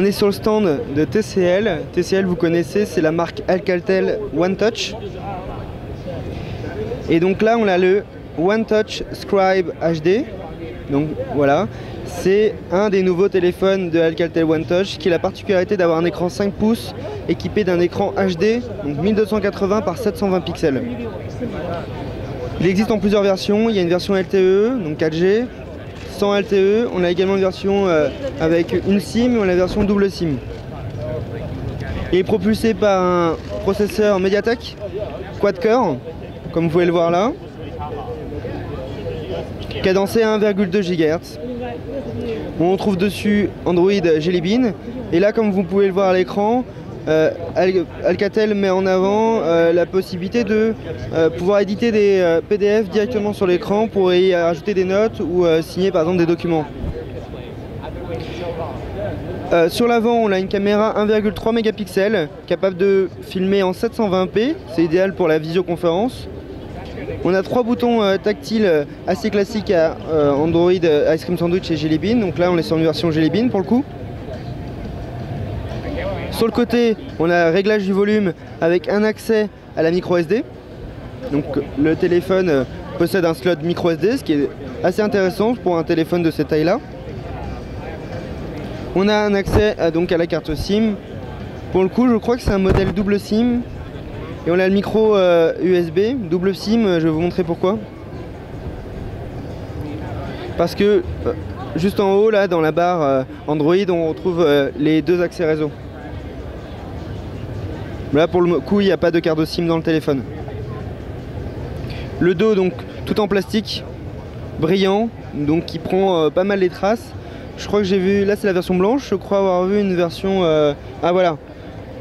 On est sur le stand de TCL. TCL, vous connaissez, c'est la marque Alcatel One Touch. Et donc là, on a le One Touch Scribe HD. Donc voilà, c'est un des nouveaux téléphones de Alcatel One Touch qui a la particularité d'avoir un écran 5 pouces équipé d'un écran HD, donc 1280 par 720 pixels. Il existe en plusieurs versions. Il y a une version LTE, donc 4G, sans LTE. On a également une version avec une SIM et on a la version double SIM. Il est propulsé par un processeur MediaTek quad-core, comme vous pouvez le voir là, cadencé à 1,2 GHz. On trouve dessus Android Jelly Bean. Et là, comme vous pouvez le voir à l'écran, Alcatel met en avant la possibilité de pouvoir éditer des PDF directement sur l'écran pour y ajouter des notes ou signer par exemple des documents. Sur l'avant, on a une caméra 1,3 mégapixels capable de filmer en 720p, c'est idéal pour la visioconférence. On a 3 boutons tactiles assez classiques à Android, Ice Cream Sandwich et Jelly Bean. Donc là, on est sur une version Jelly Bean pour le coup. Sur le côté, on a un réglage du volume avec un accès à la micro SD. Donc le téléphone possède un slot micro SD, ce qui est assez intéressant pour un téléphone de cette taille-là. On a un accès donc à la carte SIM. Pour le coup, je crois que c'est un modèle double SIM. Et on a le micro USB, double SIM, je vais vous montrer pourquoi. Parce que juste en haut, là, dans la barre Android, on retrouve les deux accès réseau. Là, pour le coup, il n'y a pas de carte SIM dans le téléphone. Le dos, donc, tout en plastique, brillant, donc qui prend pas mal les traces. Je crois que j'ai vu, là c'est la version blanche, je crois avoir vu une version... Ah voilà,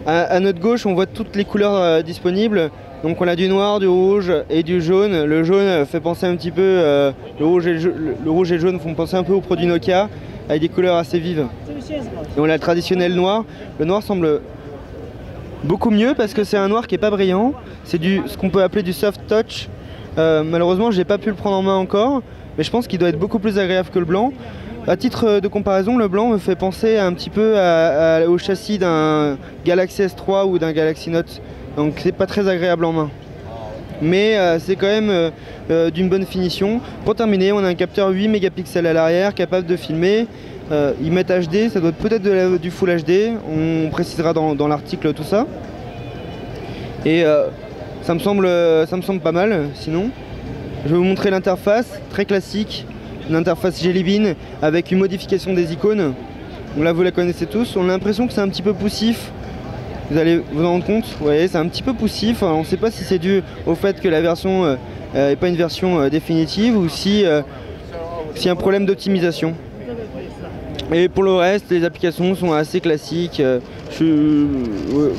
à notre gauche on voit toutes les couleurs disponibles. Donc on a du noir, du rouge et du jaune. Le jaune fait penser un petit peu, le rouge et le jaune font penser un peu au produit Nokia, avec des couleurs assez vives. Et on a le traditionnel noir. Le noir semble beaucoup mieux parce que c'est un noir qui n'est pas brillant. C'est ce qu'on peut appeler du soft touch. Malheureusement j'ai pas pu le prendre en main encore, mais je pense qu'il doit être beaucoup plus agréable que le blanc. À titre de comparaison, le blanc me fait penser un petit peu au châssis d'un Galaxy S3 ou d'un Galaxy Note. Donc c'est pas très agréable en main. Mais c'est quand même d'une bonne finition. Pour terminer, on a un capteur 8 mégapixels à l'arrière capable de filmer. Ils mettent HD, ça doit être peut-être du Full HD. On précisera dans l'article tout ça. Et ça me semble pas mal sinon. Je vais vous montrer l'interface, très classique. Une interface Jelly Bean avec une modification des icônes. Donc là vous la connaissez tous. On a l'impression que c'est un petit peu poussif. Vous allez vous en rendre compte. Vous voyez, c'est un petit peu poussif. Alors, on ne sait pas si c'est dû au fait que la version n'est pas une version définitive ou si s'il y a un problème d'optimisation. Et pour le reste, les applications sont assez classiques. Vous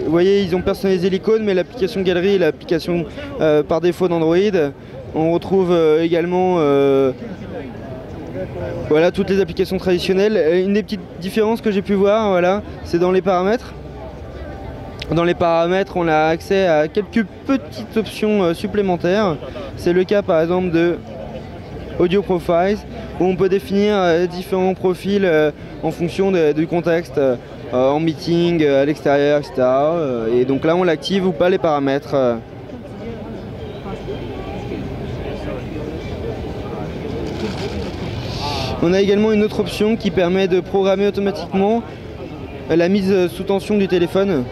voyez, ils ont personnalisé l'icône, mais l'application galerie est l'application par défaut d'Android. On retrouve également voilà, toutes les applications traditionnelles. Une des petites différences que j'ai pu voir, voilà, c'est dans les paramètres. Dans les paramètres, on a accès à quelques petites options supplémentaires. C'est le cas par exemple de Audio Profiles, où on peut définir différents profils en fonction du contexte, en meeting, à l'extérieur, etc. Et donc là, on l'active ou pas les paramètres. On a également une autre option qui permet de programmer automatiquement la mise sous tension du téléphone.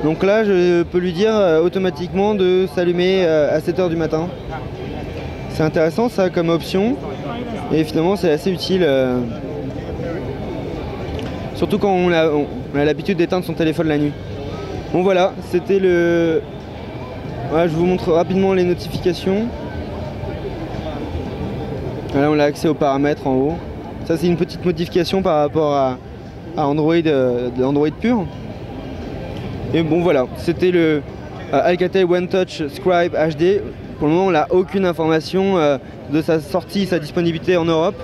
Donc là, je peux lui dire automatiquement de s'allumer à 7 h du matin. C'est intéressant ça comme option et finalement c'est assez utile. Surtout quand on a l'habitude d'éteindre son téléphone la nuit. Bon voilà, c'était le... Voilà, je vous montre rapidement les notifications. Là on a accès aux paramètres en haut. Ça c'est une petite modification par rapport à Android, Android pur. Et bon voilà, c'était le Alcatel One Touch Scribe HD. Pour le moment on n'a aucune information de sa sortie, sa disponibilité en Europe.